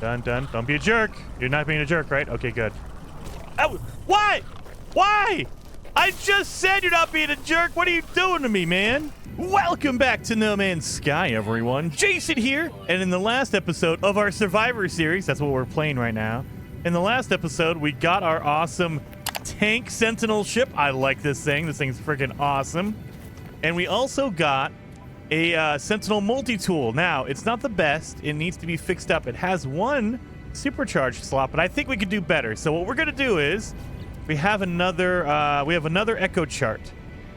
Done, done. Don't be a jerk. You're not being a jerk, right? Okay, good. Oh, why? Why? I just said you're not being a jerk. What are you doing to me, man? Welcome back to No Man's Sky, everyone. Jason here. And in the last episode of our Survivor series, that's what we're playing right now. In the last episode, we got our awesome tank Sentinel ship. I like this thing. This thing's freaking awesome. And we also got a Sentinel Multitool. Now, it's not the best. It needs to be fixed up. It has one supercharged slot, but I think we could do better. So what we're going to do is we have another echo chart.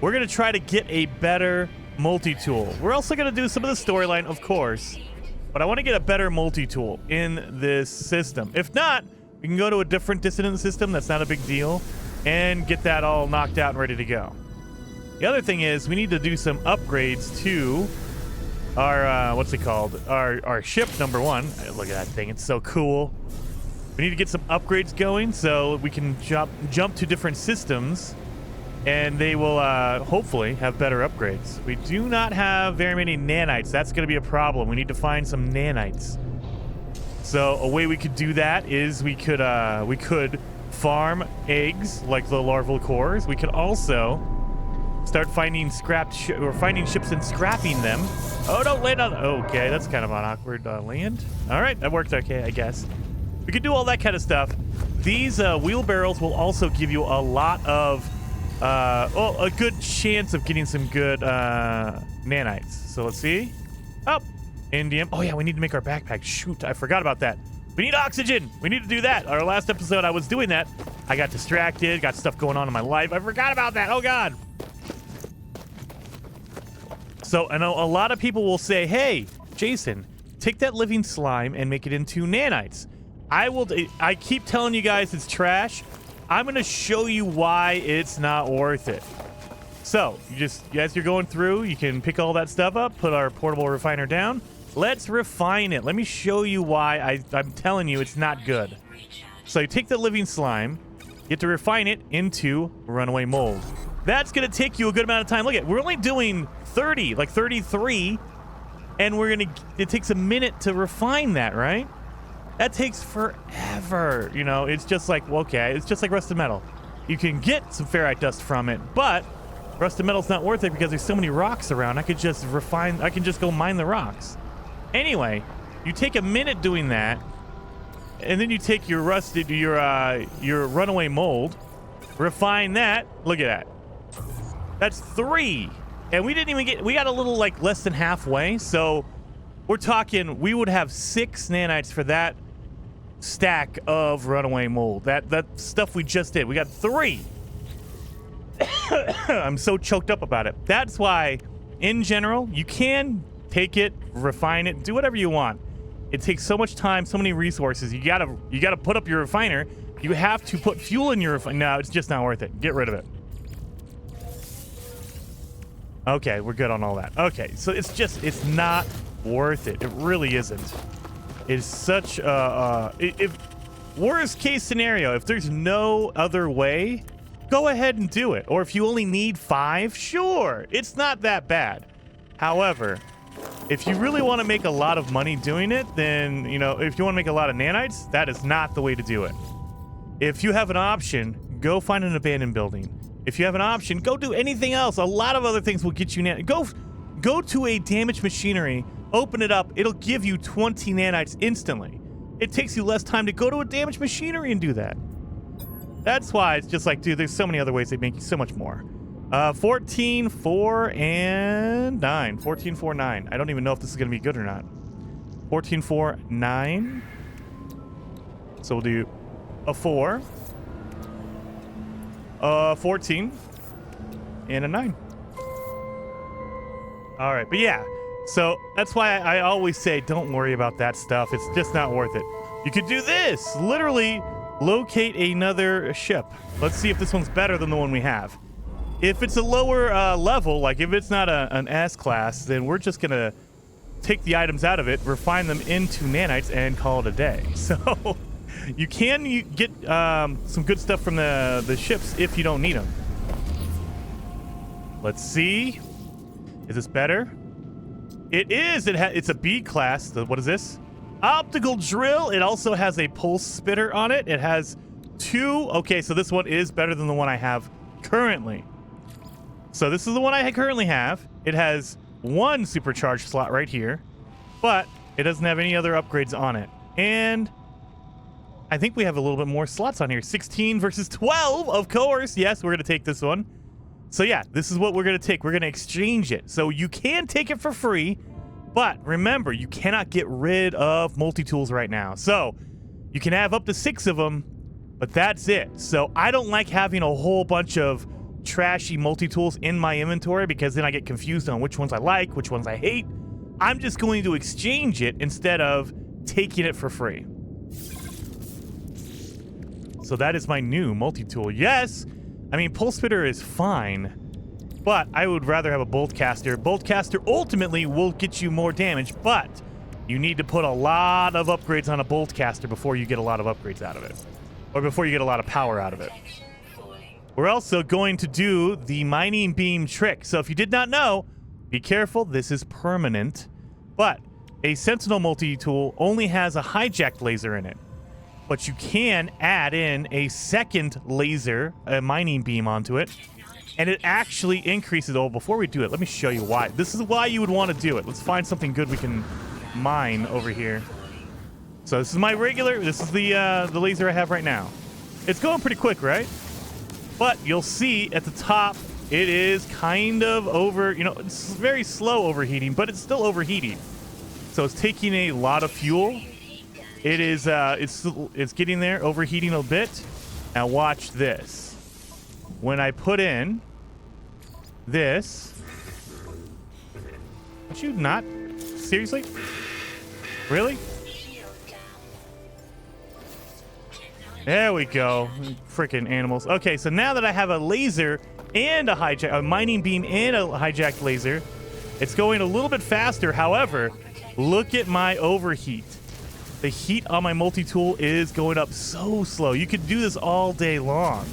We're going to try to get a better multi-tool. We're also going to do some of the storyline, of course, but I want to get a better multi-tool in this system. If not, we can go to a different dissonant system. That's not a big deal, and get that all knocked out and ready to go. The other thing is we need to do some upgrades to our, what's it called? Our ship, number one. Look at that thing. It's so cool. We need to get some upgrades going so we can jump to different systems, and they will hopefully have better upgrades. We do not have very many nanites. That's going to be a problem. We need to find some nanites. So a way we could do that is we could farm eggs like the larval cores. We could also start finding finding ships and scrapping them. Oh, don't land on. Okay, that's kind of an awkward land. All right, that worked okay, I guess. We could do all that kind of stuff. These wheelbarrows will also give you a lot of, a good chance of getting some good nanites. So let's see. Oh, indium. Oh yeah, we need to make our backpack. Shoot, I forgot about that. We need oxygen. We need to do that. Our last episode, I was doing that. I got distracted, got stuff going on in my life. I forgot about that. Oh God. So I know a lot of people will say, hey, Jason, take that living slime and make it into nanites. I keep telling you guys it's trash. I'm going to show you why it's not worth it. So as you're going through, you can pick all that stuff up, put our portable refiner down. Let's refine it. Let me show you why I'm telling you it's not good. So you take the living slime, you have to refine it into runaway mold. That's going to take you a good amount of time. Look at, we're only doing 30, like 33, and it takes a minute to refine that, right? That takes forever. You know, it's just like, okay, it's just like rusted metal. You can get some ferrite dust from it, but rusted metal's not worth it because there's so many rocks around. I can just go mine the rocks. Anyway, you take a minute doing that, and then you take your runaway mold, refine that. Look at that. That's 3. And we didn't even we got a little like less than halfway. So we're talking, we would have 6 nanites for that stack of runaway mold. That stuff we just did. We got 3. I'm so choked up about it. That's why, in general, you can take it, refine it, do whatever you want. It takes so much time, so many resources. You gotta put up your refiner. You have to put fuel in your refiner. No, it's just not worth it. Get rid of it. Okay, we're good on all that. Okay, so it's not worth it. It really isn't. It's such if worst case scenario, if there's no other way, go ahead and do it. Or if you only need 5, sure, it's not that bad. However, if you really want to make a lot of money doing it, then, you know, if you want to make a lot of nanites, that is not the way to do it. If you have an option, go find an abandoned building. If you have an option, go do anything else. A lot of other things will get you nanites. Go to a damaged machinery, open it up. It'll give you 20 nanites instantly. It takes you less time to go to a damaged machinery and do that. That's why it's just like, dude, there's so many other ways that make you so much more. 14, 4, and 9. 14, 4, 9. I don't even know if this is going to be good or not. 14, 4, 9. So we'll do a 4. 14 and a 9. All right, but yeah, so that's why I always say don't worry about that stuff. It's just not worth it. You could do this, literally locate another ship. Let's see if this one's better than the one we have. If it's a lower level, like if it's not an S class, then we're just gonna take the items out of it, refine them into nanites, and call it a day. So you get some good stuff from the ships if you don't need them. Let's see. Is this better? It is. It's a B class. What is this? Optical drill. It also has a pulse spitter on it. It has 2. Okay, so this one is better than the one I have currently. So this is the one I currently have. It has 1 supercharged slot right here, but it doesn't have any other upgrades on it. And I think we have a little bit more slots on here. 16 versus 12, of course. Yes, we're going to take this one. So yeah, this is what we're going to take. We're going to exchange it. So you can take it for free, but remember, you cannot get rid of multi-tools right now. So you can have up to 6 of them, but that's it. So I don't like having a whole bunch of trashy multi-tools in my inventory because then I get confused on which ones I like, which ones I hate. I'm just going to exchange it instead of taking it for free. So that is my new multi-tool. Yes, I mean, pulse spitter is fine, but I would rather have a bolt caster. Bolt caster ultimately will get you more damage, but you need to put a lot of upgrades on a bolt caster before you get a lot of upgrades out of it, or before you get a lot of power out of it. We're also going to do the mining beam trick. So if you did not know, be careful, this is permanent, but a Sentinel multi-tool only has a hijacked laser in it. But you can add in a second laser, a mining beam onto it, and it actually increases. Oh, before we do it, let me show you why. This is why you would want to do it. Let's find something good we can mine over here. So this is my regular, this is the laser I have right now. It's going pretty quick, right? But you'll see at the top, it is kind of over, you know, it's very slow overheating, but it's still overheating. So it's taking a lot of fuel. It is, it's getting there, overheating a bit. Now watch this. When I put in this, would you not? Seriously? Really? There we go. Freaking animals. Okay, so now that I have a laser and a mining beam and a hijacked laser, it's going a little bit faster. However, look at my overheat. The heat on my multi-tool is going up so slow. You could do this all day long.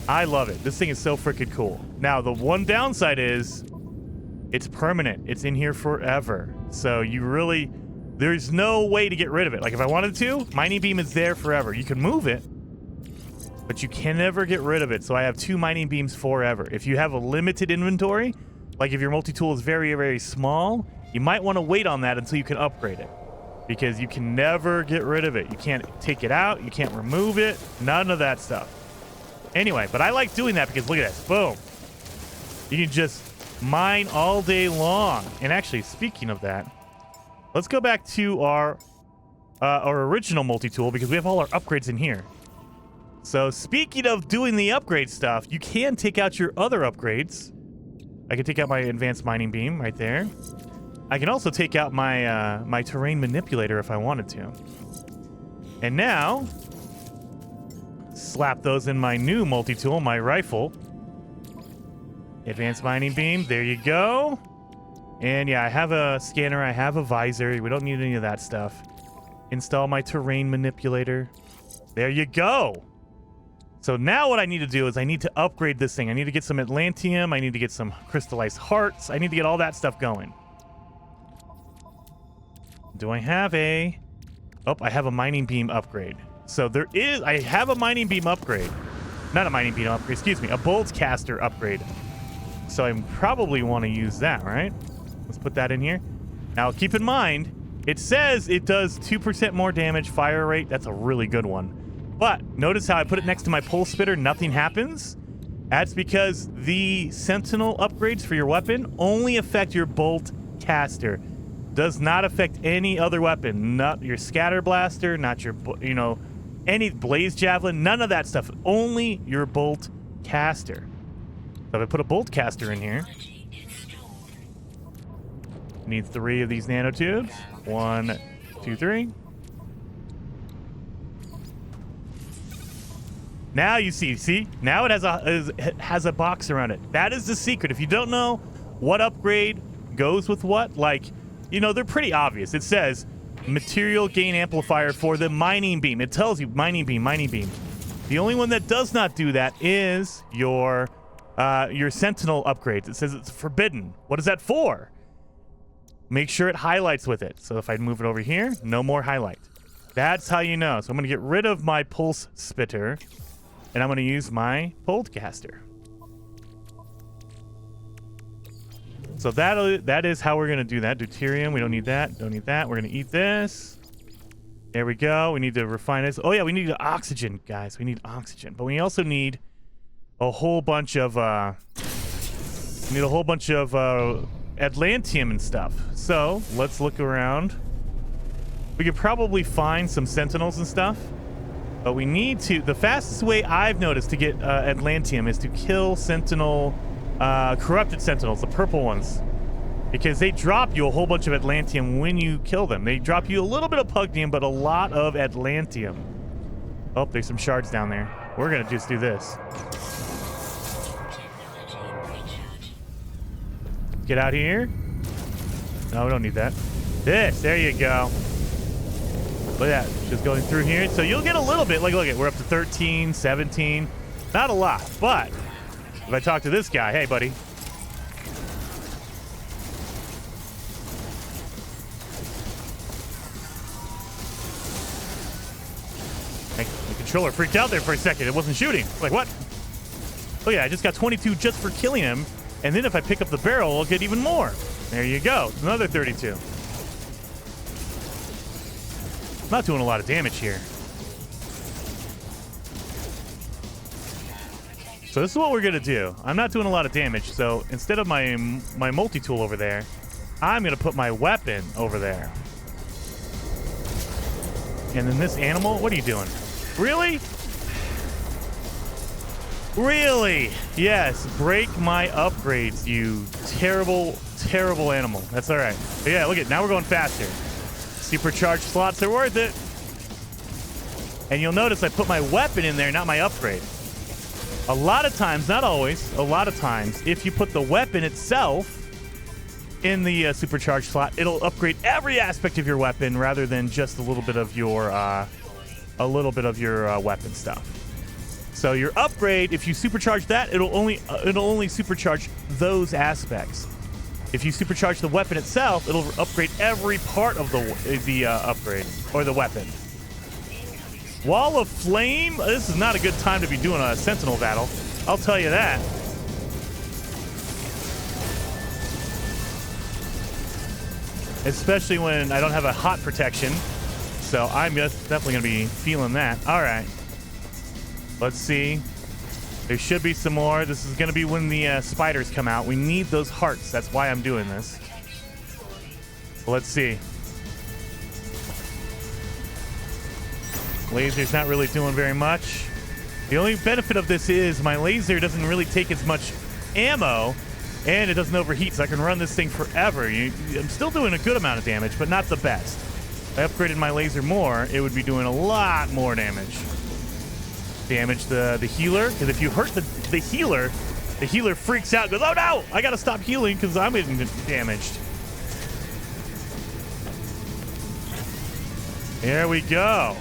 I love it. This thing is so freaking cool. Now, the one downside is it's permanent. It's in here forever. So you really, there's no way to get rid of it. Like if I wanted to, mining beam is there forever. You can move it, but you can never get rid of it. So I have 2 mining beams forever. If you have a limited inventory, like if your multi-tool is very, very small, you might want to wait on that until you can upgrade it. Because you can never get rid of it. You can't take it out. You can't remove it. None of that stuff. Anyway, but I like doing that because look at this. Boom. You can just mine all day long. And actually, speaking of that, let's go back to our original multi-tool because we have all our upgrades in here. So speaking of doing the upgrade stuff, you can take out your other upgrades. I can take out my advanced mining beam right there. I can also take out my my terrain manipulator if I wanted to. And now, slap those in my new multi-tool, my rifle. Advanced mining beam, there you go. And yeah, I have a scanner, I have a visor. We don't need any of that stuff. Install my terrain manipulator. There you go. So now what I need to do is I need to upgrade this thing. I need to get some Atlantium. I need to get some crystallized hearts. I need to get all that stuff going. Do I have a... Oh, I have a mining beam upgrade. So there is... I have a mining beam upgrade. Not a mining beam upgrade, excuse me. A bolt caster upgrade. So I probably want to use that, right? Let's put that in here. Now, keep in mind, it says it does 2% more damage, fire rate. That's a really good one. But notice how I put it next to my pulse spitter, nothing happens? That's because the Sentinel upgrades for your weapon only affect your bolt caster. Does not affect any other weapon. Not your scatter blaster, not your, you know, any blaze javelin, none of that stuff. Only your bolt caster. So if I put a bolt caster in here, need 3 of these nanotubes. 1, 2, 3. Now you see, now it has a box around it. That is the secret. If you don't know what upgrade goes with what, like, you know, they're pretty obvious. It says material gain amplifier for the mining beam. It tells you mining beam, mining beam. The only one that does not do that is your Sentinel upgrades. It says it's forbidden. What is that for? make sure it highlights with it. So if I move it over here, no more highlight. That's how you know. So I'm going to get rid of my pulse spitter, and I'm going to use my Polecaster. So that is how we're going to do that. Deuterium, we don't need that. Don't need that. We're going to eat this. There we go. We need to refine this. Oh, yeah, we need oxygen, guys. We need oxygen. But we also need a whole bunch of... Atlantium and stuff. So let's look around. We could probably find some sentinels and stuff, but we need to... The fastest way I've noticed to get Atlantium is to kill corrupted sentinels, the purple ones, because they drop you a whole bunch of Atlantium when you kill them. They drop you a little bit of Pugnium, but a lot of Atlantium. Oh, there's some shards down there. We're gonna just do this. Get out here. No, we don't need that. There you go. Look at that, just going through here. So you'll get a little bit, like, look at, we're up to 13, 17. Not a lot, but if I talk to this guy, hey, buddy. The controller freaked out there for a second. It wasn't shooting. Like, what? Oh, yeah, I just got 22 just for killing him. And then if I pick up the barrel, I'll get even more. There you go. Another 32. I'm not doing a lot of damage here. So this is what we're going to do. I'm not doing a lot of damage. So instead of my multi-tool over there, I'm going to put my weapon over there. And then this animal, what are you doing? Really? Really? Yes, break my upgrades, you terrible, terrible animal. That's all right. But yeah, look at, now we're going faster. Supercharged slots are worth it. And you'll notice I put my weapon in there, not my upgrade. A lot of times, not always, a lot of times, if you put the weapon itself in the supercharged slot, it'll upgrade every aspect of your weapon rather than just a little bit of your weapon stuff. So your upgrade, if you supercharge that, it'll only supercharge those aspects. If you supercharge the weapon itself, it'll upgrade every part of the upgrade or the weapon. Wall of Flame. This is not a good time to be doing a Sentinel battle. I'll tell you that. Especially when I don't have a hot protection. So I'm definitely going to be feeling that. All right. Let's see. There should be some more. This is going to be when the spiders come out. We need those hearts. That's why I'm doing this. Let's see. Laser's not really doing very much. The only benefit of this is my laser doesn't really take as much ammo, and it doesn't overheat, so I can run this thing forever. I'm still doing a good amount of damage, but not the best. If I upgraded my laser more, it would be doing a lot more damage. Damage the healer, because if you hurt the healer freaks out and goes, oh no, I gotta stop healing because I'm getting damaged. There we go.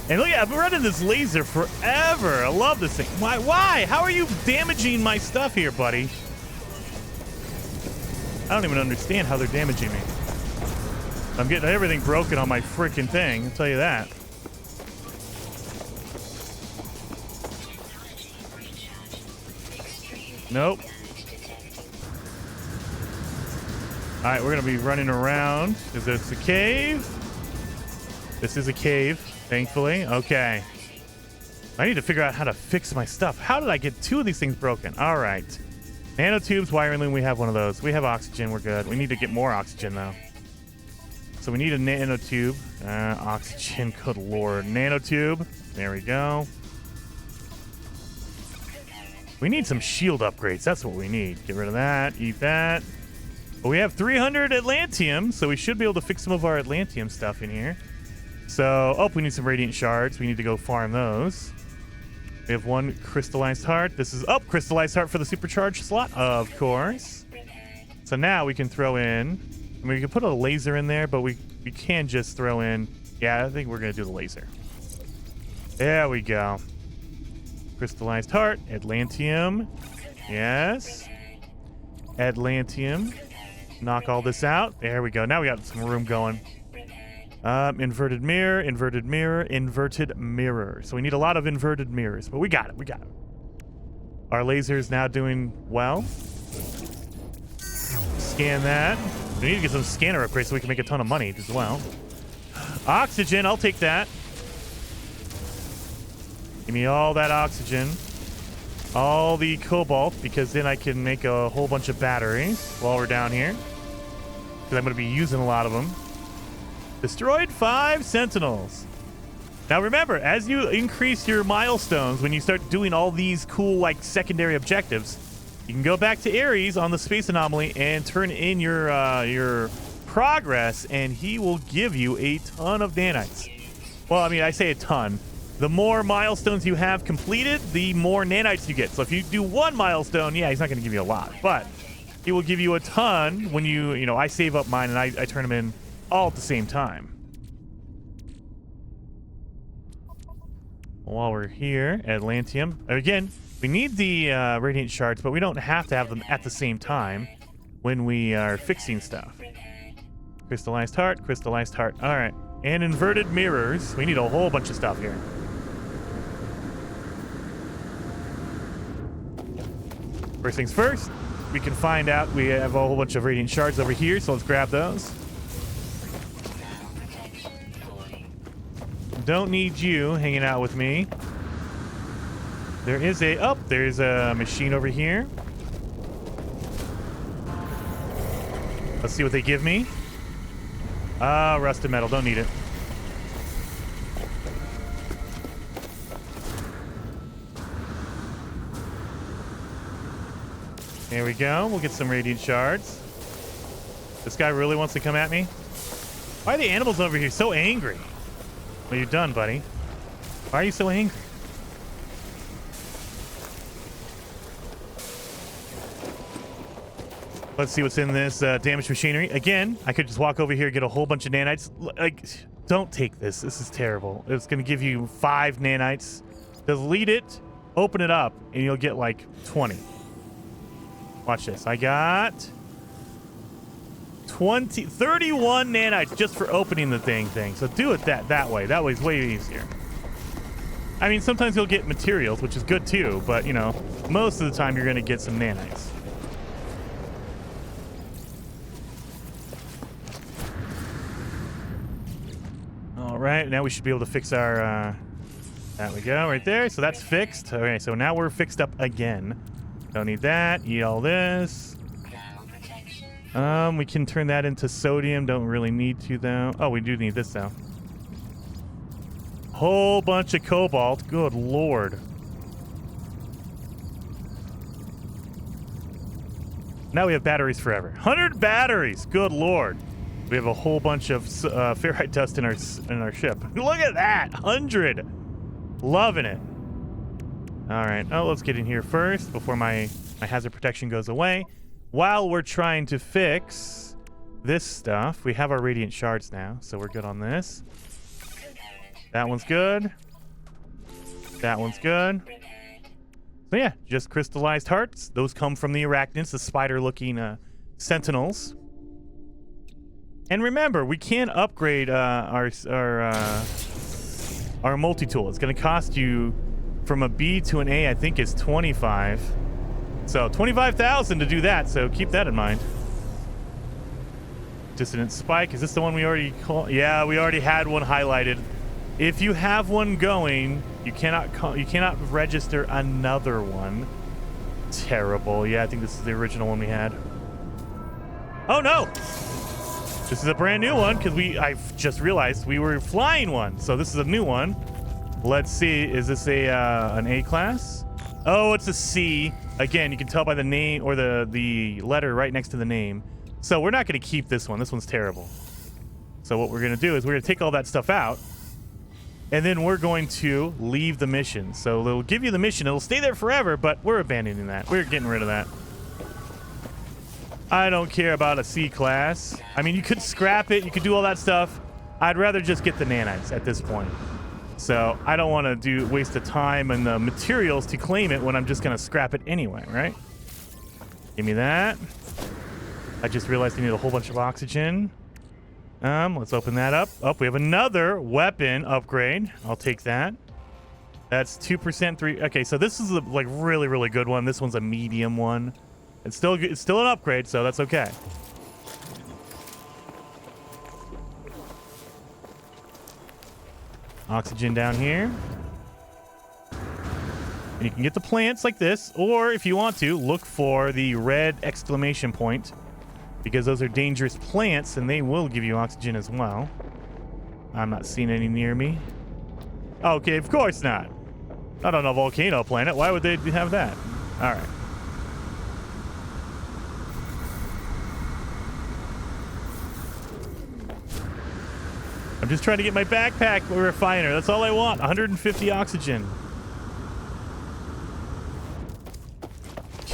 And look, I've been running this laser forever. I love this thing. Why? How are you damaging my stuff here, buddy? I don't even understand how they're damaging me. I'm getting everything broken on my freaking thing, I'll tell you that. Nope. All right, we're going to be running around. Is this a cave? This is a cave, thankfully. Okay. I need to figure out how to fix my stuff. How did I get two of these things broken? All right. Nanotubes, wiring loom, we have one of those. We have oxygen, we're good. We need to get more oxygen, though. So we need a nanotube. Oxygen, good lord. Nanotube. There we go. We need some shield upgrades. That's what we need. Get rid of that. Eat that. But we have 300 Atlantium, so we should be able to fix some of our Atlantium stuff in here. So, oh, we need some Radiant Shards. We need to go farm those. We have one Crystallized Heart. This is, Crystallized Heart for the Supercharged slot, of course. So now we can throw in, I mean, we can put a laser in there, but we can just throw in, yeah, I think we're going to do the laser. There we go. Crystallized Heart, Atlantium. Yes. Atlantium. Knock all this out. There we go. Now we got some room going. Inverted mirror, inverted mirror, inverted mirror. So we need a lot of inverted mirrors, but we got it. We got it. Our laser is now doing well. Scan that. We need to get some scanner upgrades so we can make a ton of money as well. Oxygen, I'll take that. Give me all that oxygen. All the cobalt, because then I can make a whole bunch of batteries while we're down here. Because I'm going to be using a lot of them. Destroyed 5 sentinels. Now remember, as you increase your milestones, when you start doing all these cool, like, secondary objectives, you can go back to Ares on the space anomaly and turn in your progress, and he will give you a ton of nanites. Well, I mean, I say a ton. The more milestones you have completed, the more nanites you get. So if you do 1 milestone, yeah, he's not going to give you a lot, but he will give you a ton when I save up mine and I turn them in all at the same time. While we're here, Atlantium. Again, we need the radiant shards, but we don't have to have them at the same time when we are fixing stuff. Crystallized heart, crystallized heart. All right. And inverted mirrors. We need a whole bunch of stuff here. First things first, we can find out we have a whole bunch of radiant shards over here, so let's grab those. Don't need you hanging out with me. There's a machine over here. Let's see what they give me. Rusted metal, don't need it. There we go. We'll get some radiant shards. This guy really wants to come at me. Why are the animals over here so angry? Well, you're done, buddy. Why are you so angry? Let's see what's in this damaged machinery. Again, I could just walk over here and get a whole bunch of nanites. Like, don't take this. This is terrible. It's going to give you 5 nanites. Delete it, open it up, and you'll get like 20. Watch this. I got 31 nanites just for opening the thing. So do it that way. That way's way easier. I mean, sometimes you'll get materials, which is good too, but, most of the time you're going to get some nanites. All right, now we should be able to fix our... there we go, right there. So that's fixed. Okay, so now we're fixed up again. Don't need that. Eat all this. We can turn that into sodium. Don't really need to, though. Oh, we do need this, though. Whole bunch of cobalt. Good lord. Now we have batteries forever. 100 batteries. Good lord. We have a whole bunch of ferrite dust in our ship. Look at that. 100. Loving it. All right. Oh, let's get in here first before my hazard protection goes away. While we're trying to fix this stuff, we have our radiant shards now, so we're good on this. That one's good. That one's good. So yeah, just crystallized hearts. Those come from the arachnids, the spider-looking sentinels. And remember, we can upgrade our multi-tool. It's going to cost you from a B to an A, I think is 25. So 25,000 to do that, so keep that in mind. Dissonant spike, is this the one we already called? Yeah, we already had one highlighted. If you have one going, you cannot register another one. Terrible. Yeah, I think this is the original one we had. Oh no! This is a brand new one because I've just realized we were flying one. So this is a new one. Let's see, is this an A class? Oh, it's a C. Again, you can tell by the name or the letter right next to the name. So we're not going to keep this one. This one's terrible. So what we're going to do is we're going to take all that stuff out, and then we're going to leave the mission. So they'll give you the mission. It'll stay there forever, but we're abandoning that. We're getting rid of that. I don't care about a C class. I mean, you could scrap it. You could do all that stuff. I'd rather just get the nanites at this point. So I don't want to waste the time and the materials to claim it when I'm just going to scrap it anyway, right? Give me that. I just realized I need a whole bunch of oxygen. Let's open that up. Oh, we have another weapon upgrade. I'll take that. That's 2%, 3. Okay, so this is a like really, really good one. This one's a medium one. It's still an upgrade, so that's okay. Oxygen down here. And you can get the plants like this, or if you want to, look for the red exclamation point, because those are dangerous plants and they will give you oxygen as well. I'm not seeing any near me. Okay, of course not. Not on a volcano planet. Why would they have that? All right. I'm just trying to get my backpack refiner. That's all I want. 150 oxygen.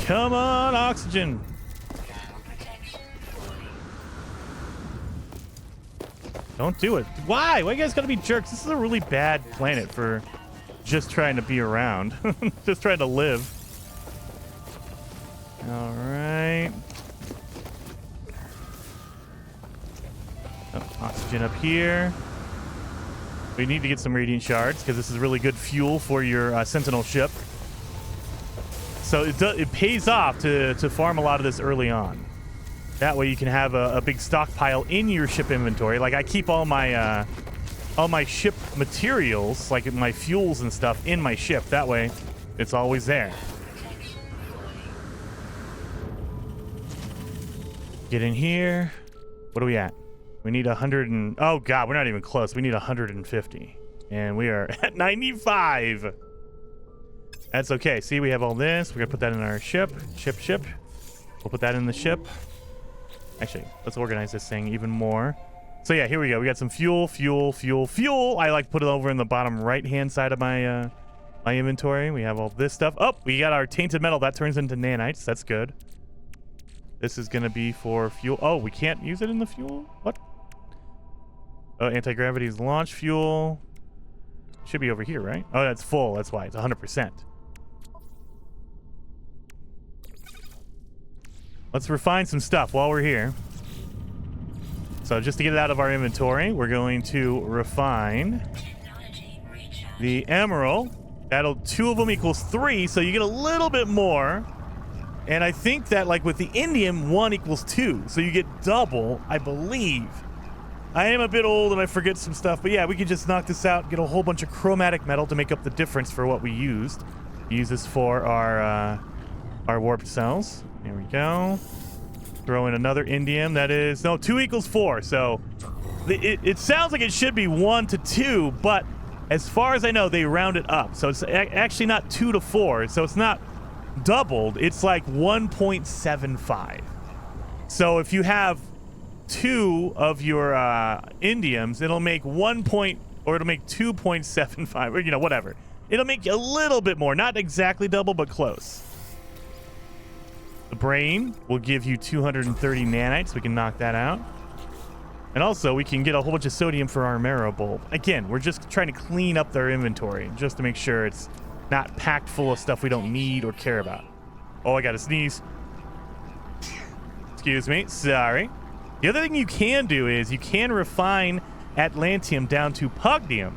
Come on, oxygen. Don't do it. Why? Why you guys gotta be jerks? This is a really bad planet for just trying to be around. Just trying to live. All right. Oh, oxygen up here. We need to get some radiant shards because this is really good fuel for your Sentinel ship. So it pays off to farm a lot of this early on. That way you can have a big stockpile in your ship inventory. Like I keep all my ship materials, like my fuels and stuff, in my ship. That way it's always there. Get in here. What are we at? We need 100 and... Oh, God, we're not even close. We need 150. And we are at 95. That's okay. See, we have all this. We're going to put that in our ship. Ship. We'll put that in the ship. Actually, let's organize this thing even more. So, yeah, here we go. We got some fuel. I like to put it over in the bottom right-hand side of my my inventory. We have all this stuff. Oh, we got our tainted metal. That turns into nanites. That's good. This is going to be for fuel. Oh, we can't use it in the fuel? What? Oh, anti-gravity's launch fuel. Should be over here, right? Oh, that's full. That's why. It's 100%. Let's refine some stuff while we're here. So just to get it out of our inventory, we're going to refine the emerald. That'll 2 of them equals 3, so you get a little bit more. And I think that, like with the indium, 1 equals 2, so you get double, I believe. I am a bit old and I forget some stuff, but yeah, we can just knock this out, get a whole bunch of chromatic metal to make up the difference for what we used. Use this for our warped cells. There we go. Throw in another indium. That is, no, 2 equals 4. So it sounds like it should be 1 to 2, but as far as I know, they round it up. So it's actually not 2 to 4. So it's not doubled. It's like 1.75. So if you have 2 of your indiums, it'll make it'll make 2.75, or whatever. It'll make a little bit more, not exactly double, but close. The brain will give you 230 nanites. We can knock that out. And also, we can get a whole bunch of sodium for our marrow bulb. Again, we're just trying to clean up their inventory, just to make sure it's not packed full of stuff we don't need or care about. Oh, I got to sneeze. Excuse me. Sorry. The other thing you can do is you can refine atlantium down to pugnium,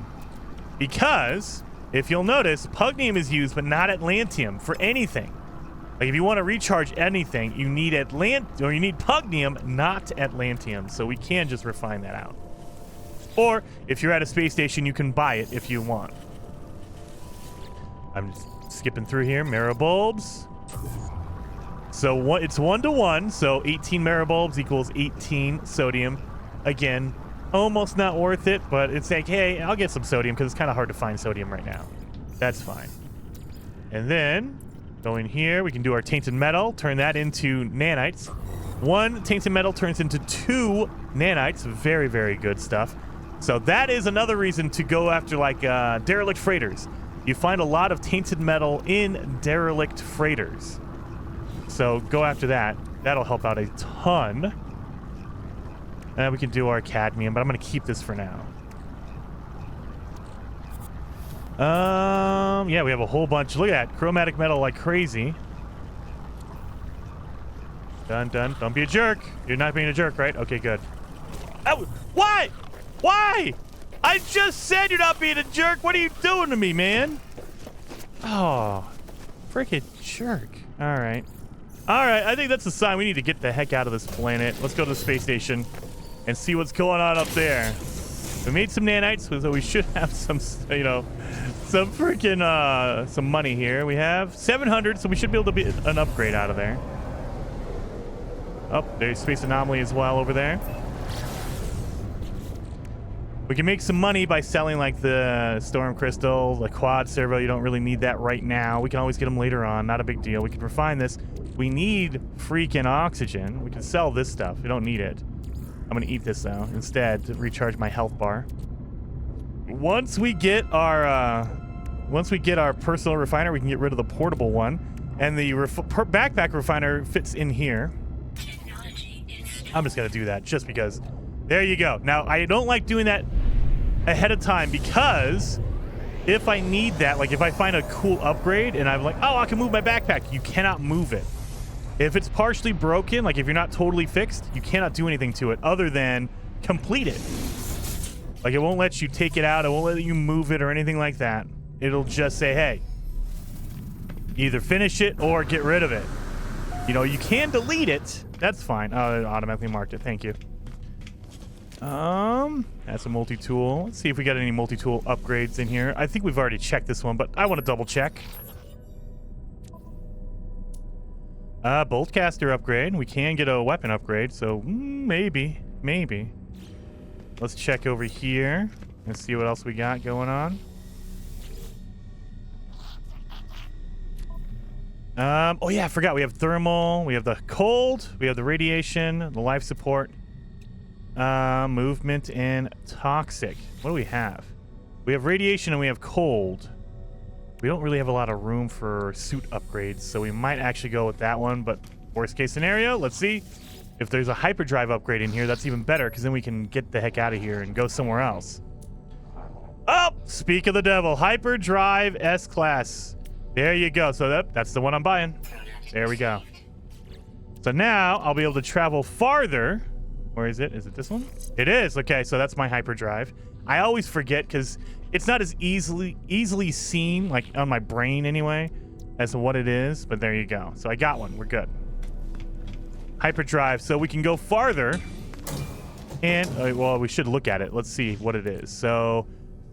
because if you'll notice, pugnium is used but not atlantium for anything. Like if you want to recharge anything, you need pugnium, not atlantium. So we can just refine that out. Or if you're at a space station, you can buy it if you want. I'm just skipping through here. Marrow bulbs. So it's 1 to 1. So 18 marrow bulbs equals 18 sodium. Again, almost not worth it, but it's like, hey, I'll get some sodium because it's kind of hard to find sodium right now. That's fine. And then go in here. We can do our tainted metal. Turn that into nanites. 1 tainted metal turns into 2 nanites. Very, very good stuff. So that is another reason to go after like derelict freighters. You find a lot of tainted metal in derelict freighters. So go after that. That'll help out a ton. And we can do our cadmium, but I'm going to keep this for now. Yeah, we have a whole bunch. Look at that. Chromatic metal like crazy. Done, done. Don't be a jerk. You're not being a jerk, right? Okay, good. Oh, why? Why? I just said you're not being a jerk. What are you doing to me, man? Oh, freaking jerk. All right. All right, I think that's a sign we need to get the heck out of this planet. Let's go to the space station and see what's going on up there. We made some nanites, so we should have some, you know, some freaking, some money here. We have 700, so we should be able to get an upgrade out of there. Oh, there's space anomaly as well over there. We can make some money by selling like the storm crystal, the quad servo. You don't really need that right now. We can always get them later on. Not a big deal. We can refine this. We need freaking oxygen. We can sell this stuff. We don't need it. I'm gonna eat this though instead to recharge my health bar. Once we get our personal refiner, we can get rid of the portable one, and the backpack refiner fits in here. I'm just gonna do that just because. There you go. Now I don't like doing that ahead of time because if I need that, like if I find a cool upgrade and I'm like, oh, I can move my backpack, you cannot move it. If it's partially broken, like if you're not totally fixed, you cannot do anything to it other than complete it. Like it won't let you take it out, it won't let you move it or anything like that. It'll just say, hey, either finish it or get rid of it. You know, you can delete it. That's fine. Oh, it automatically marked it. Thank you. That's a multi-tool. Let's see if we got any multi-tool upgrades in here. I think we've already checked this one, but I want to double check. Boltcaster upgrade. We can get a weapon upgrade, so maybe. Let's check over here and see what else we got going on. Oh yeah, I forgot. We have thermal, we have the cold, we have the radiation, the life support. Movement and toxic. What do we have? We have radiation and we have cold. We don't really have a lot of room for suit upgrades, so we might actually go with that one, but worst case scenario, let's see. If there's a hyperdrive upgrade in here, that's even better, because then we can get the heck out of here and go somewhere else. Oh, speak of the devil. Hyperdrive S-Class. There you go. So that's the one I'm buying. There we go. So now I'll be able to travel farther. Where is it? Is it this one? It is. Okay, so that's my hyperdrive. I always forget because it's not as easily seen, like on my brain anyway, as to what it is. But there you go. So I got one. We're good. Hyperdrive. So we can go farther. And, well, we should look at it. Let's see what it is. So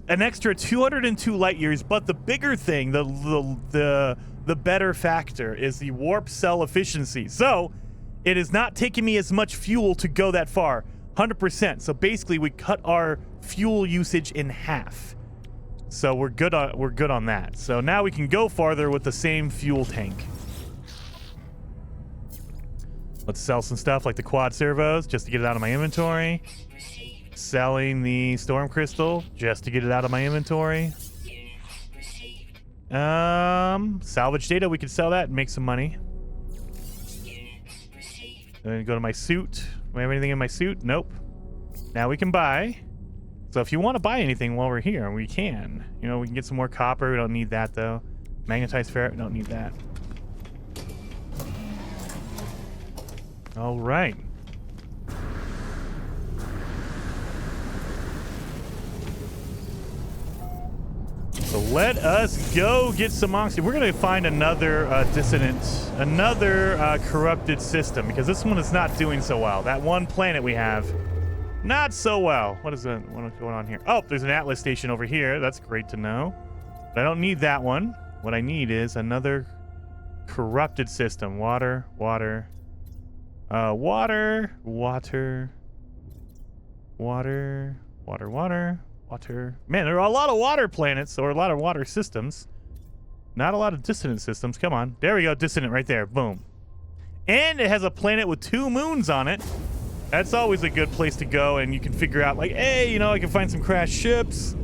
an extra 202 light years. But the bigger thing, the better factor is the warp cell efficiency. So it is not taking me as much fuel to go that far. 100%. So basically, we cut our fuel usage in half. So we're good on that. So now we can go farther with the same fuel tank. Let's sell some stuff like the quad servos just to get it out of my inventory. Selling the storm crystal just to get it out of my inventory. Salvage data, we could sell that and make some money. Then go to my suit. Do we have anything in my suit? Nope. Now we can buy. So if you want to buy anything while we're here, we can. You know, we can get some more copper. We don't need that, though. Magnetized ferret, we don't need that. All right. So let us go get some oxygen. We're going to find another corrupted system, because this one is not doing so well. That one planet we have, not so well. What is going on here? Oh, there's an Atlas station over here. That's great to know. But I don't need that one. What I need is another corrupted system. Water. Man, there are a lot of water planets, or a lot of water systems. Not a lot of dissonant systems. Come on. There we go. Dissonant right there. Boom. And it has a planet with 2 moons on it. That's always a good place to go, and you can figure out, like, hey, you know, I can find some crashed ships.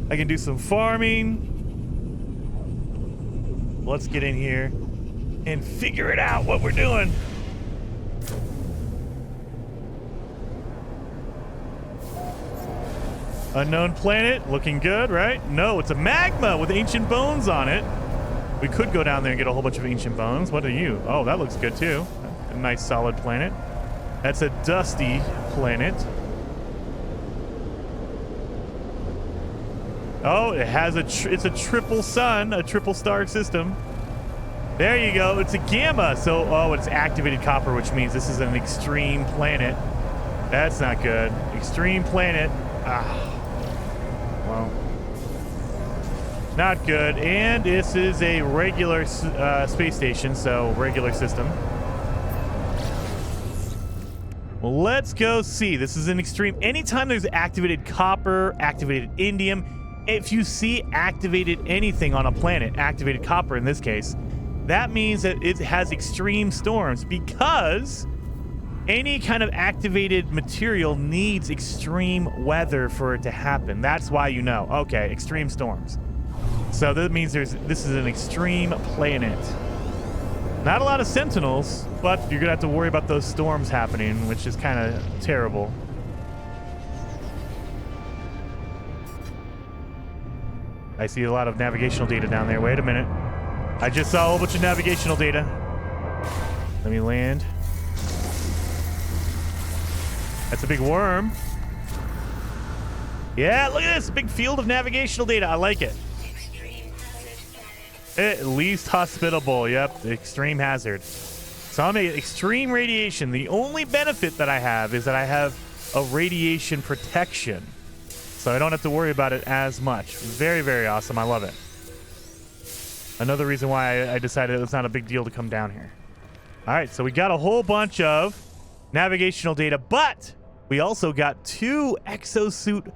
I can do some farming. Let's get in here and figure it out what we're doing. Unknown planet, looking good, right? No, it's a magma with ancient bones on it. We could go down there and get a whole bunch of ancient bones. What are you? Oh, that looks good too. A nice solid planet. That's a dusty planet. Oh, it has it's a triple sun, a triple star system. There you go. It's a gamma. So, oh, it's activated copper, which means this is an extreme planet. That's not good. Extreme planet. Ah. Well. Not good. And this is a regular space station, so regular system. Well, let's go see. This is an extreme. Anytime there's activated copper, activated indium, if you see activated anything on a planet, activated copper in this case, that means that it has extreme storms, because any kind of activated material needs extreme weather for it to happen. That's why you know. Okay, extreme storms. So that means this is an extreme planet. Not a lot of sentinels, but you're going to have to worry about those storms happening, which is kind of terrible. I see a lot of navigational data down there. Wait a minute. I just saw a whole bunch of navigational data. Let me land. That's a big worm. Yeah, look at this. Big field of navigational data. I like it. At least hospitable. Yep, extreme hazard. So I'm extreme radiation. The only benefit that I have is that I have a radiation protection. So I don't have to worry about it as much. Very, very awesome. I love it. Another reason why I decided it's not a big deal to come down here. All right, so we got a whole bunch of navigational data, but we also got 2 exosuit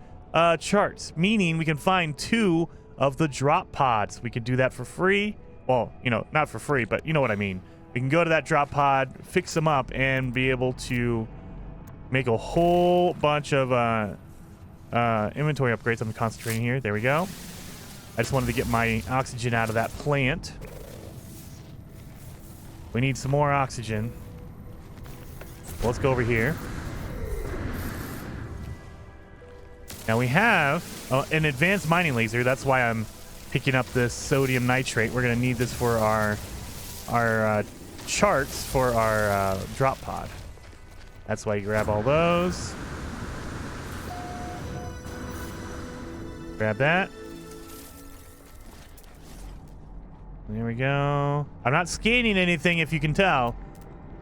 charts, meaning we can find 2 of the drop pods. We could do that for free. Well, you know, not for free, but you know what I mean. We can go to that drop pod, fix them up, and be able to make a whole bunch of inventory upgrades. I'm concentrating here. There we go. I just wanted to get my oxygen out of that plant. We need some more oxygen. Well, let's go over here. Now we have an advanced mining laser. That's why I'm picking up this sodium nitrate. We're going to need this for our charts for our drop pod. That's why you grab all those. Grab that. There we go. I'm not scanning anything, if you can tell,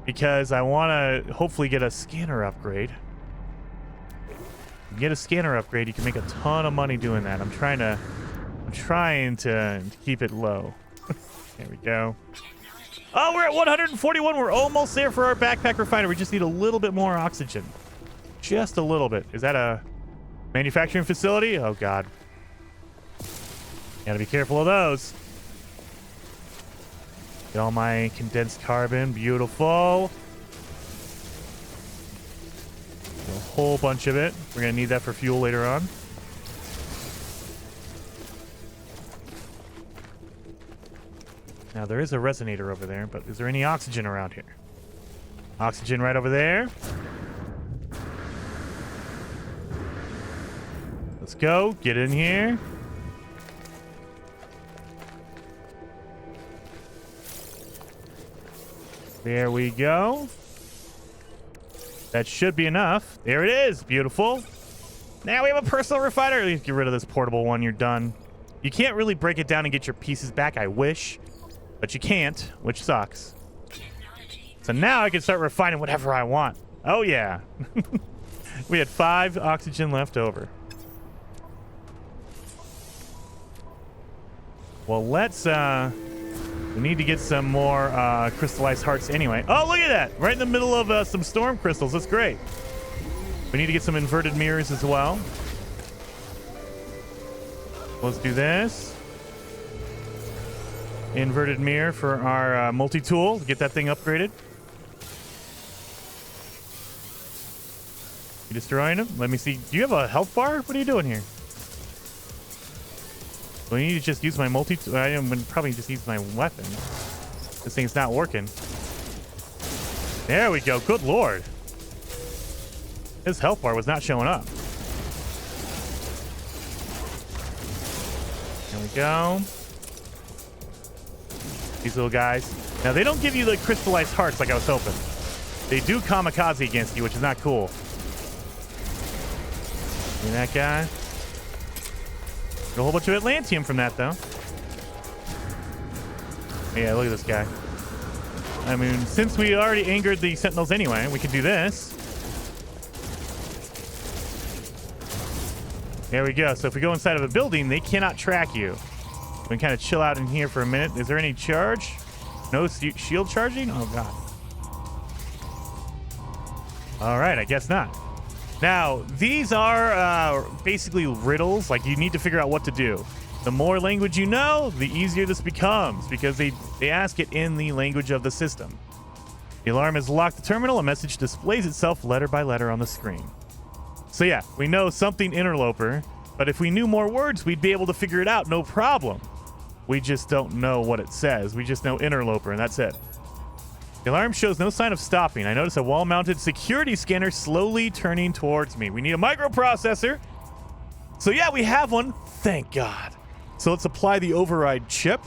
because I want to hopefully get a scanner upgrade. Get a scanner upgrade, you can make a ton of money doing that. I'm trying to keep it low. There we go. Oh, we're at 141. We're almost there for our backpack refiner. We just need a little bit more oxygen. Just a little bit. Is that a manufacturing facility? Oh, God. Gotta be careful of those. Get all my condensed carbon. Beautiful. A whole bunch of it. We're going to need that for fuel later on. Now, there is a resonator over there, but is there any oxygen around here? Oxygen right over there. Let's go. Get in here. There we go. That should be enough. There it is. Beautiful. Now we have a personal refiner. Get rid of this portable one. You're done. You can't really break it down and get your pieces back. I wish. But you can't, which sucks. So now I can start refining whatever I want. Oh, yeah. We had 5 oxygen left over. Well, let's... We need to get some more crystallized hearts anyway. Oh, look at that. Right in the middle of some storm crystals. That's great. We need to get some inverted mirrors as well. Let's do this. Inverted mirror for our multi-tool. Get that thing upgraded. You destroying him? Let me see. Do you have a health bar? What are you doing here? So I need to just use my multi-tool. I am going to probably just use my weapon. This thing's not working. There we go. Good lord. His health bar was not showing up. There we go. These little guys. Now, they don't give you the crystallized hearts like I was hoping. They do kamikaze against you, which is not cool. See that guy? Got a whole bunch of Atlantium from that, though. Yeah, look at this guy. I mean, since we already angered the Sentinels anyway, we can do this. There we go. So if we go inside of a building, they cannot track you. We can kind of chill out in here for a minute. Is there any charge? No shield charging? Oh, God. All right, I guess not. Now, these are basically riddles. Like, you need to figure out what to do. The more language you know, the easier this becomes because they ask it in the language of the system. The alarm has locked the terminal. A message displays itself letter by letter on the screen. So yeah, we know something interloper, but if we knew more words, we'd be able to figure it out, no problem. We just don't know what it says. We just know interloper, and that's it. The alarm shows no sign of stopping. I notice a wall-mounted security scanner slowly turning towards me. We need a microprocessor. So yeah, we have one. Thank God. So let's apply the override chip.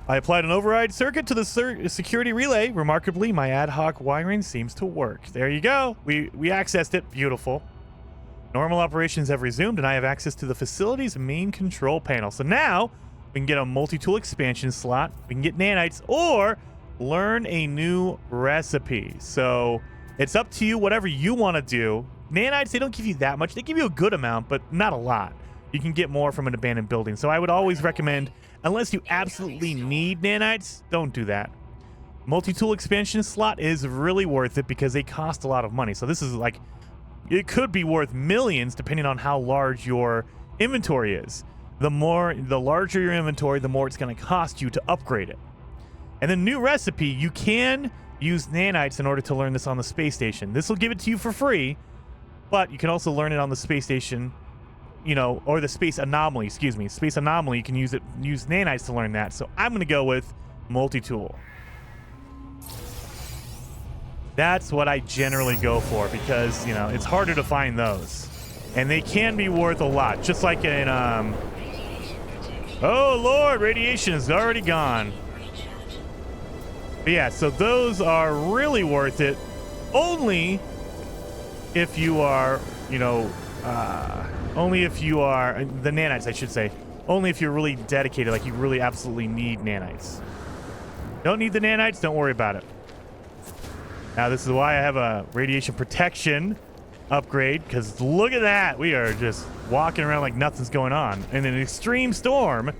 I applied an override circuit to the security relay. Remarkably, my ad hoc wiring seems to work. There you go. We accessed it. Beautiful. Normal operations have resumed, and I have access to the facility's main control panel. So now we can get a multi-tool expansion slot. We can get nanites or learn a new recipe. So it's up to you, whatever you want to do. Nanites, they don't give you that much. They give you a good amount, but not a lot. You can get more from an abandoned building. So I would always recommend, unless you absolutely need nanites, don't do that. Multi-tool expansion slot is really worth it because they cost a lot of money. So this is like, it could be worth millions depending on how large your inventory is. The larger your inventory, the more it's going to cost you to upgrade it. And the new recipe, you can use nanites in order to learn this on the space station. This will give it to you for free, but you can also learn it on the space station, you know, or the space anomaly, excuse me. Space anomaly, you can use nanites to learn that. So I'm going to go with multi-tool. That's what I generally go for because, you know, it's harder to find those. And they can be worth a lot. Just like in, oh, Lord, radiation is already gone. But yeah, so those are really worth it. Only if you are, you know, only if you are, the nanites, I should say. Only if you're really dedicated, like you really absolutely need nanites. Don't need the nanites, don't worry about it. Now, this is why I have a radiation protection upgrade, because look at that. We are just walking around like nothing's going on in an extreme storm,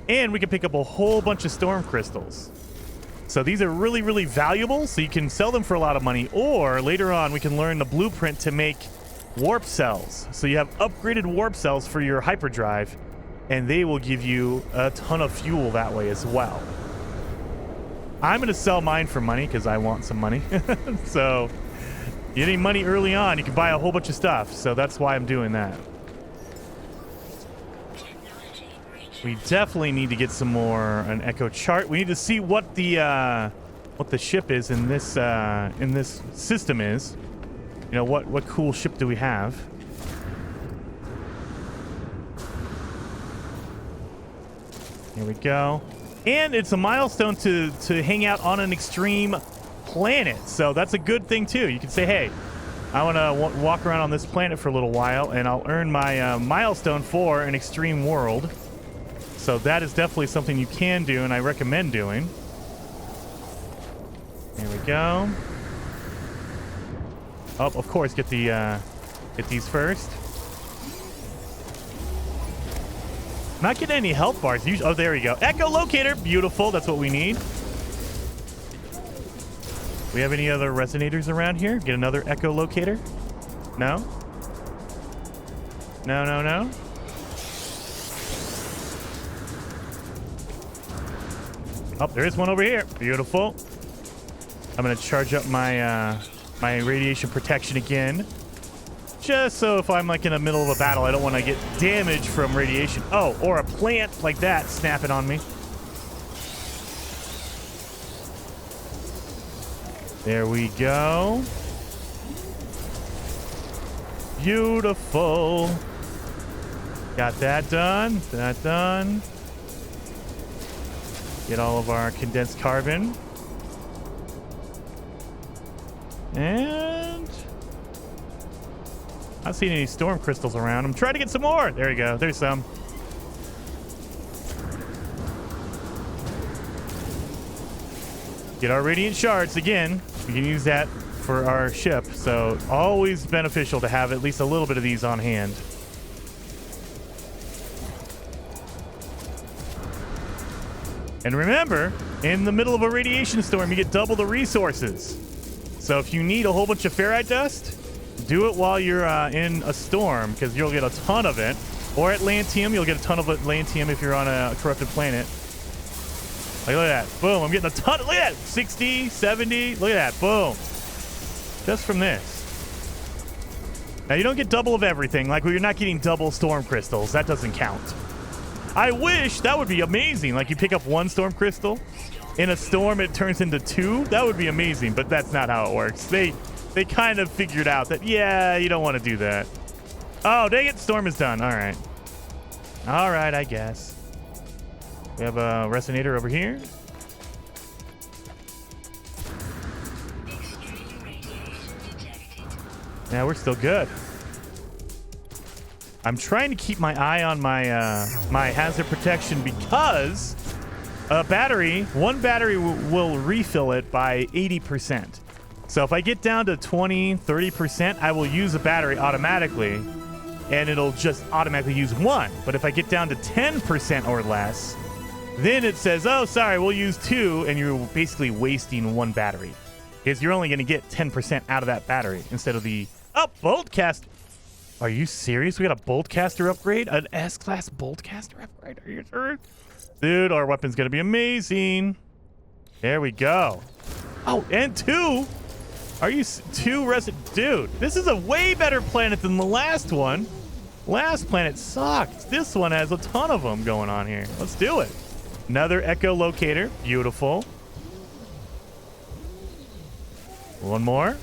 and we can pick up a whole bunch of storm crystals. So these are really, really valuable, so you can sell them for a lot of money, or later on we can learn the blueprint to make warp cells. So you have upgraded warp cells for your hyperdrive, and they will give you a ton of fuel that way as well. I'm going to sell mine for money because I want some money. So getting money early on, you can buy a whole bunch of stuff. So that's why I'm doing that. We definitely need to get some more an echo chart. We need to see what the ship is in this system is. You know, what cool ship do we have? Here we go. And it's a milestone to hang out on an extreme planet. So that's a good thing, too. You can say, hey, I want to walk around on this planet for a little while, and I'll earn my milestone for an extreme world. So that is definitely something you can do, and I recommend doing. Here we go. Oh, of course, get these first. Not getting any health bars. Oh, there we go. Echolocator. Beautiful. That's what we need. We have any other resonators around here? Get another echolocator? No? No. Oh, there is one over here. Beautiful. I'm going to charge up my my radiation protection again. Just so if I'm like in the middle of a battle, I don't want to get damage from radiation. Oh, or a plant like that snapping on me. There we go. Beautiful. Got that done. That done. Get all of our condensed carbon. And not seeing any storm crystals around. I'm trying to get some more. There you go. There's some. Get our radiant shards again. We can use that for our ship. So always beneficial to have at least a little bit of these on hand. And remember, in the middle of a radiation storm, you get double the resources. So if you need a whole bunch of ferrite dust, do it while you're in a storm, because you'll get a ton of it. Or Atlantium, you'll get a ton of Atlantium if you're on a corrupted planet. Like, look at that. Boom, I'm getting a ton. Look at that. 60, 70. Look at that. Boom. Just from this. Now, you don't get double of everything. Like, you're not getting double storm crystals. That doesn't count. I wish that would be amazing. Like, you pick up one storm crystal. In a storm, it turns into 2. That would be amazing, but that's not how it works. They kind of figured out that, yeah, you don't want to do that. Oh, dang it. Storm is done. All right. All right, I guess. We have a resonator over here. Yeah, we're still good. I'm trying to keep my eye on my my hazard protection because one battery will refill it by 80%. So if I get down to 20, 30%, I will use a battery automatically, and it'll just automatically use one. But if I get down to 10% or less, then it says, oh, sorry, we'll use 2, and you're basically wasting one battery. Because you're only going to get 10% out of that battery instead of the... Oh, Boltcast! Are you serious? We got a Boltcaster upgrade? An S-Class Boltcaster upgrade? Are you sure? Dude, our weapon's going to be amazing. There we go. Oh, and 2? Are you... 2 Dude, this is a way better planet than the last one. Last planet sucked. This one has a ton of them going on here. Let's do it. Another echolocator. Beautiful. One more.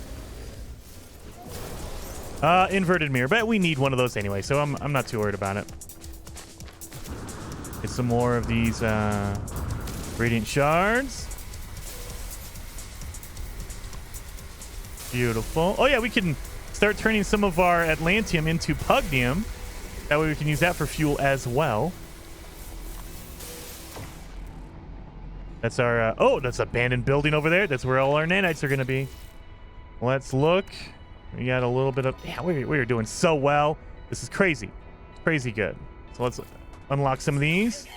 Inverted mirror, but we need one of those anyway, so I'm not too worried about it. Get some more of these radiant shards. Beautiful. Oh yeah, we can start turning some of our Atlantium into Pugnium. That way we can use that for fuel as well. That's our that's abandoned building over there. That's where all our nanites are going to be. Let's look. We got a little bit of... Yeah, we're doing so well. This is crazy. Crazy good. So let's unlock some of these.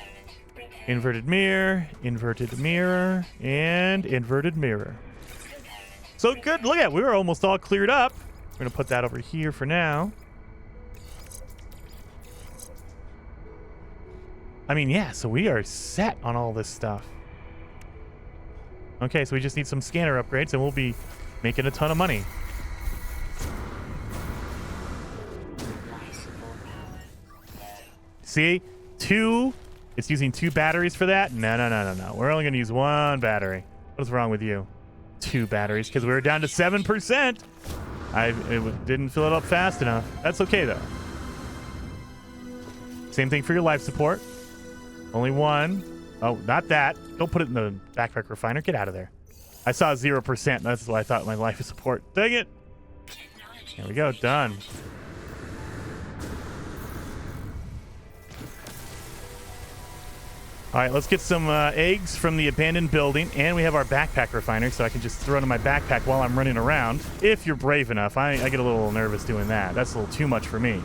Inverted mirror, and inverted mirror. So good. Look at it. We were almost all cleared up. We're going to put that over here for now. I mean, yeah, so we are set on all this stuff. Okay, so we just need some scanner upgrades, and we'll be making a ton of money. See? 2. It's using 2 batteries for that? No. We're only going to use 1 battery. What's wrong with you? 2 batteries, because we were down to 7%. It didn't fill it up fast enough. That's okay, though. Same thing for your life support. Only 1. Oh, not that. Don't put it in the backpack refiner. Get out of there. I saw 0%. That's what I thought my life support. Dang it. There we go. Done. All right, let's get some eggs from the abandoned building, and we have our backpack refiner, so I can just throw it in my backpack while I'm running around. If you're brave enough. I get a little nervous doing that. That's a little too much for me.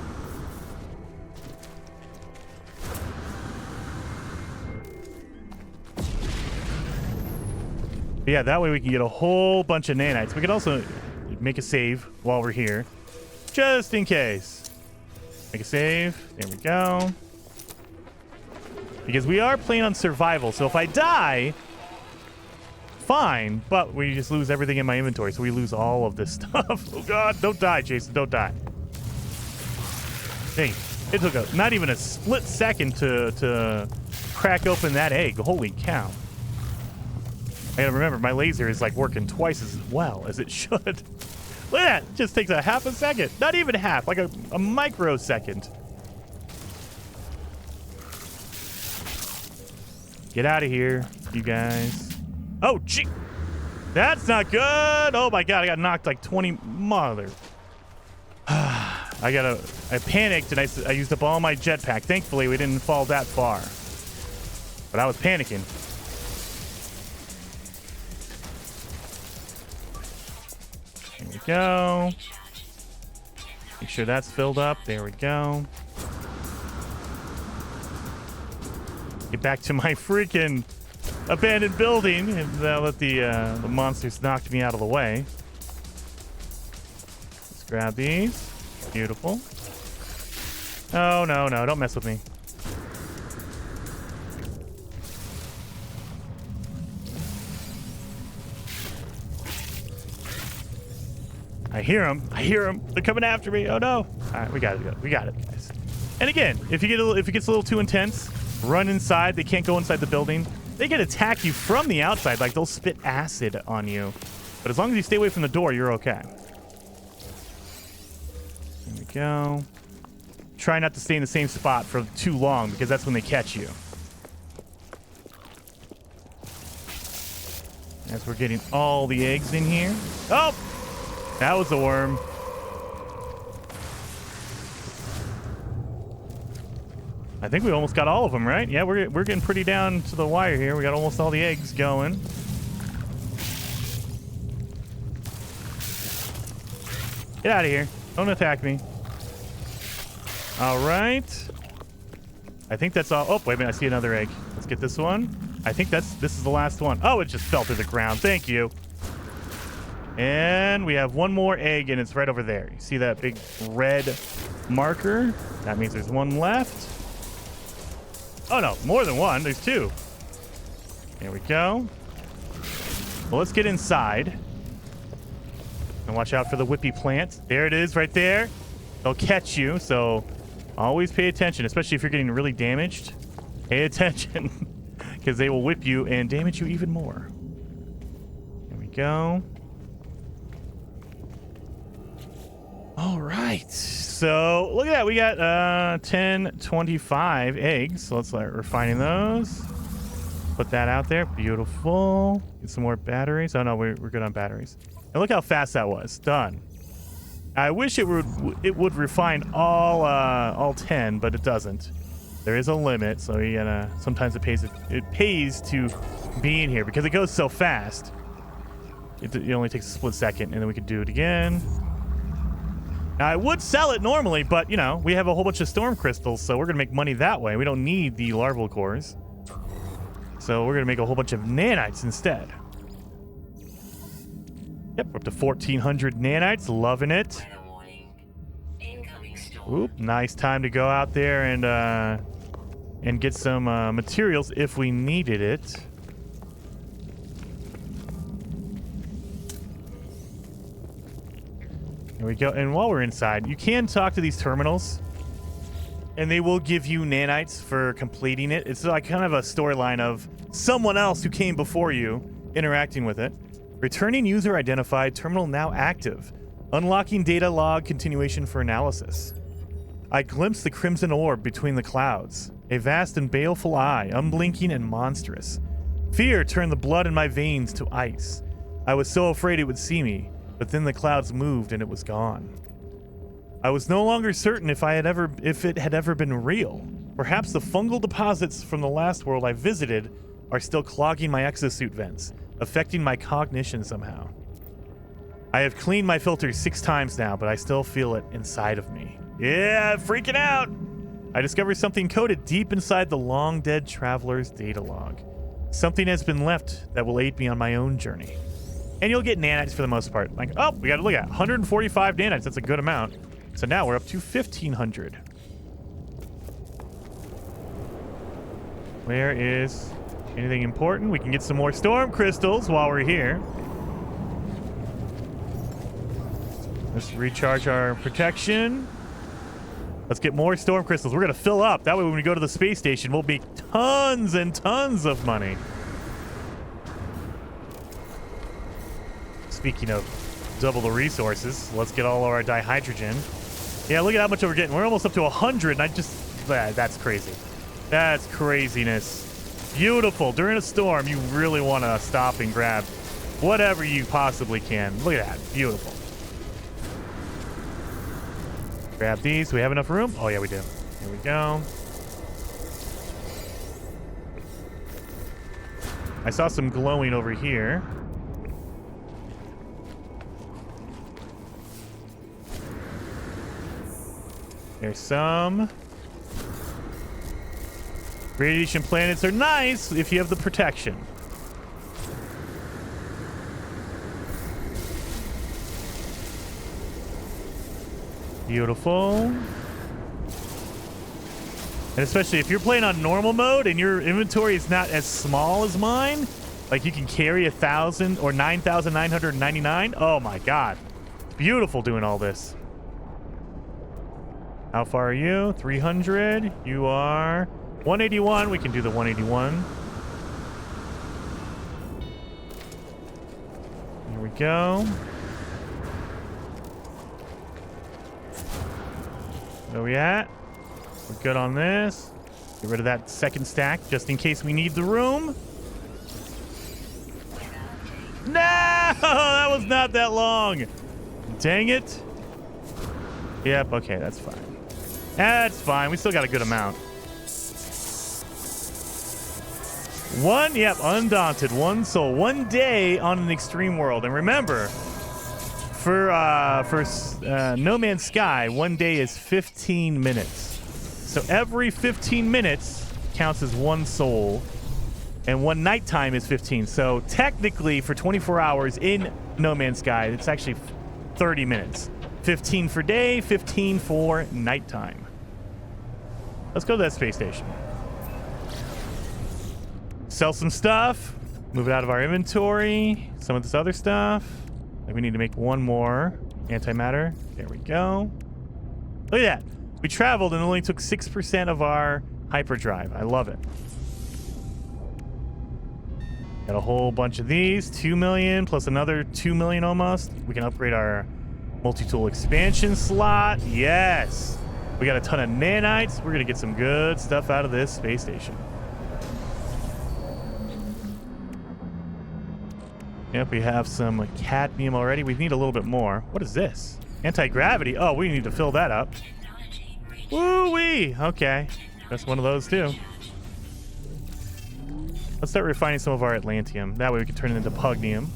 But yeah, that way we can get a whole bunch of nanites. We could also make a save while we're here, just in case. Make a save. There we go. Because we are playing on survival, so if I die, fine, but we just lose everything in my inventory, so we lose all of this stuff. Oh god, don't die, Jason, don't die. Dang, it took not even a split second to crack open that egg. Holy cow. I gotta remember, my laser is like working twice as well as it should. Look at that, it just takes a half a second. Not even half, like a microsecond. Get out of here, you guys. Oh, gee. That's not good. Oh my god, I got knocked like 20 mother. I panicked and I used up all my jetpack. Thankfully, we didn't fall that far. But I was panicking. There we go. Make sure that's filled up. There we go. Get back to my freaking abandoned building and let the monsters knock me out of the way. Let's grab these. Beautiful. Oh, no, no. Don't mess with me. I hear them. I hear them. They're coming after me. Oh, no. All right, we got it. We got it, guys. And again, if it gets a little too intense, run inside. They can't go inside the building. They can attack you from the outside. Like, they'll spit acid on you. But as long as you stay away from the door, you're okay. There we go. Try not to stay in the same spot for too long because that's when they catch you. As we're getting all the eggs in here. Oh! That was a worm. I think we almost got all of them, right? Yeah, we're getting pretty down to the wire here. We got almost all the eggs going. Get out of here. Don't attack me. All right. I think that's all. Oh, wait a minute. I see another egg. Let's get this one. I think this is the last one. Oh, it just fell through the ground. Thank you. And we have one more egg, and it's right over there. You see that big red marker? That means there's one left. Oh, no. More than one. There's two. There we go. Well, let's get inside. And watch out for the whippy plants. There it is right there. They'll catch you, so always pay attention, especially if you're getting really damaged. Pay attention, because they will whip you and damage you even more. There we go. All right. So look at that. We got 25 eggs. So let's start refining those. Put that out there. Beautiful. Get some more batteries. Oh, no, we're good on batteries. And look how fast that was. Done. I wish it would refine all 10, but it doesn't. There is a limit, so you gotta. Sometimes it pays to be in here because it goes so fast. It only takes a split second, and then we could do it again. Now, I would sell it normally, but you know we have a whole bunch of storm crystals, so we're gonna make money that way. We don't need the larval cores, so we're gonna make a whole bunch of nanites instead. Yep, we're up to 1,400 nanites. Loving it. Oop, nice time to go out there and get some materials if we needed it. There we go. And while we're inside, you can talk to these terminals, and they will give you nanites for completing it. It's like kind of a storyline of someone else who came before you interacting with it. Returning user identified, terminal now active. Unlocking data log continuation for analysis. I glimpsed the crimson orb between the clouds. A vast and baleful eye, unblinking and monstrous. Fear turned the blood in my veins to ice. I was so afraid it would see me, but then the clouds moved and it was gone. I was no longer certain if it had ever been real. Perhaps the fungal deposits from the last world I visited are still clogging my exosuit vents, affecting my cognition somehow. I have cleaned my filters 6 times now, but I still feel it inside of me. Yeah, freaking out! I discovered something coded deep inside the long-dead traveler's data log. Something has been left that will aid me on my own journey. And you'll get nanites for the most part. Like, oh, we gotta look at 145 nanites. That's a good amount. So now we're up to 1,500. Where is anything important? We can get some more storm crystals while we're here. Let's recharge our protection. Let's get more storm crystals. We're going to fill up. That way when we go to the space station, we'll make tons and tons of money. Speaking of double the resources, let's get all of our dihydrogen. Yeah, look at how much we're getting. We're almost up to 100, and that's crazy. That's craziness. Beautiful. During a storm, you really want to stop and grab Whatever you possibly can. Look at that. Beautiful. Grab these. Do we have enough room? Oh, yeah, we do. Here we go. I saw some glowing over here. There's some. Radiation planets are nice if you have the protection. Beautiful. And especially if you're playing on normal mode and your inventory is not as small as mine, like you can carry 1,000 or 9,999. Oh my god. It's beautiful doing all this. How far are you? 300. You are 181. We can do the 181. Here we go. Where we at? We're good on this. Get rid of that second stack just in case we need the room. No! That was not that long. Dang it. Yep, okay, that's fine. That's fine. We still got a good amount. One, yep, undaunted. One soul. 1 day on an extreme world. And remember, for No Man's Sky, 1 day is 15 minutes. So every 15 minutes counts as 1 soul, and 1 nighttime is 15. So technically, for 24 hours in No Man's Sky, it's actually 30 minutes. 15 for day, 15 for nighttime. Let's go to that space station. Sell some stuff. Move it out of our inventory. Some of this other stuff. We need to make 1 more antimatter. There we go. Look at that. We traveled and only took 6% of our hyperdrive. I love it. Got a whole bunch of these. 2 million plus another 2 million almost. We can upgrade our multi-tool expansion slot. Yes. We got a ton of nanites. We're going to get some good stuff out of this space station. Yep, we have some cadmium already. We need a little bit more. What is this? Anti-gravity? Oh, we need to fill that up. Woo-wee! Okay. That's one of those, too. Let's start refining some of our Atlantium. That way we can turn it into Pugnium.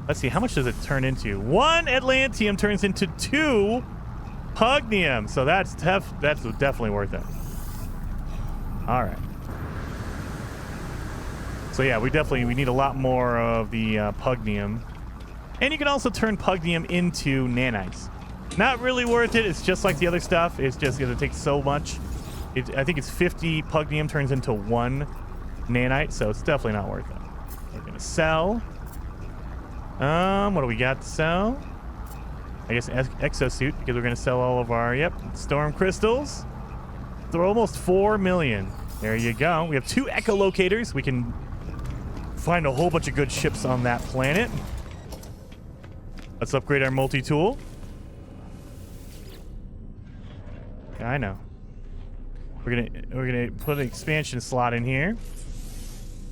Let's see, how much does it turn into? 1 Atlantium turns into 2 Pugnium. So that's definitely worth it. All right. So yeah, we need a lot more of the Pugnium. And you can also turn Pugnium into nanites. Not really worth it. It's just like the other stuff. It's just going to take so much. I think it's 50 Pugnium turns into 1 nanite, so it's definitely not worth it. We're going to sell. What do we got to sell? I guess exosuit, because we're going to sell all of our, storm crystals. They're almost 4 million. There you go. We have 2 echolocators. We can find a whole bunch of good ships on that planet. Let's upgrade our multi-tool. Yeah, I know. We're gonna put an expansion slot in here.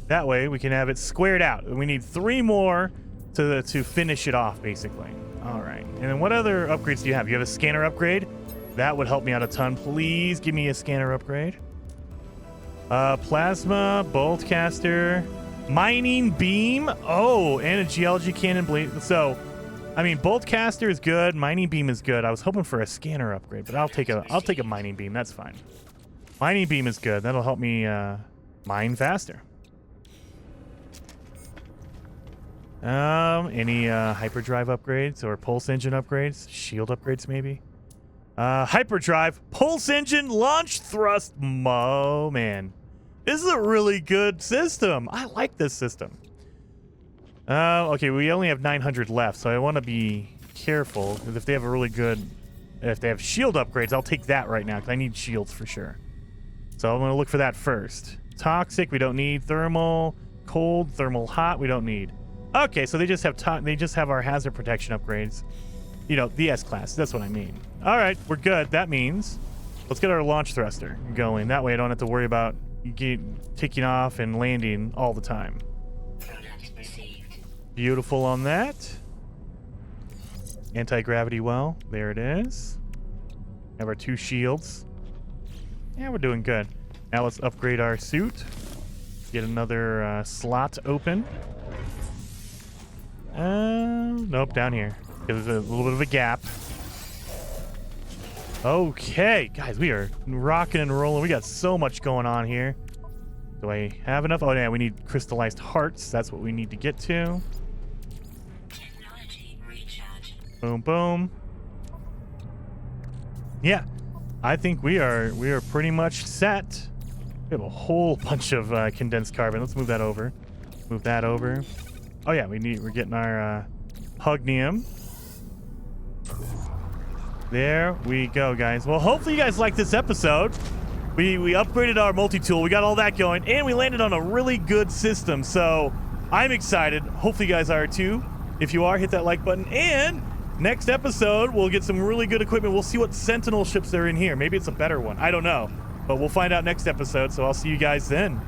That way we can have it squared out. We need 3 more to finish it off, basically. All right. And then what other upgrades do you have? You have a scanner upgrade? That would help me out a ton. Please give me a scanner upgrade. Plasma, boltcaster, mining beam. Oh, and a geology cannon blade. So, I mean, boltcaster is good. Mining beam is good. I was hoping for a scanner upgrade, but I'll take a mining beam. That's fine. Mining beam is good. That'll help me mine faster. Any hyperdrive upgrades or pulse engine upgrades? Shield upgrades, maybe? Hyperdrive, pulse engine, launch thrust. Oh, man. This is a really good system. I like this system. Okay, we only have 900 left, so I want to be careful. Because if they have a really good... If they have shield upgrades, I'll take that right now, because I need shields for sure. So I'm going to look for that first. Toxic, we don't need. Thermal, cold, thermal, hot, we don't need. Okay, so they just have our hazard protection upgrades. You know, the S-class. That's what I mean. All right, we're good. That means let's get our launch thruster going. That way I don't have to worry about taking off and landing all the time. Beautiful on that. Anti-gravity well. There it is. Have our 2 shields. Yeah, we're doing good. Now let's upgrade our suit. Get another slot open. Nope, down here. There's a little bit of a gap. Okay, guys, we are rocking and rolling. We got so much going on here. Do I have enough? Oh, yeah, we need crystallized hearts. That's what we need to get to. Boom, boom. Yeah, I think we are pretty much set. We have a whole bunch of condensed carbon. Let's move that over. Move that over. Oh yeah, we're getting our hugnium. There we go, guys. Well, hopefully you guys liked this episode. We upgraded our multi-tool. We got all that going, and we landed on a really good system. So I'm excited. Hopefully you guys are too. If you are, hit that like button. And next episode, we'll get some really good equipment. We'll see what Sentinel ships are in here. Maybe it's a better one. I don't know. But we'll find out next episode. So I'll see you guys then.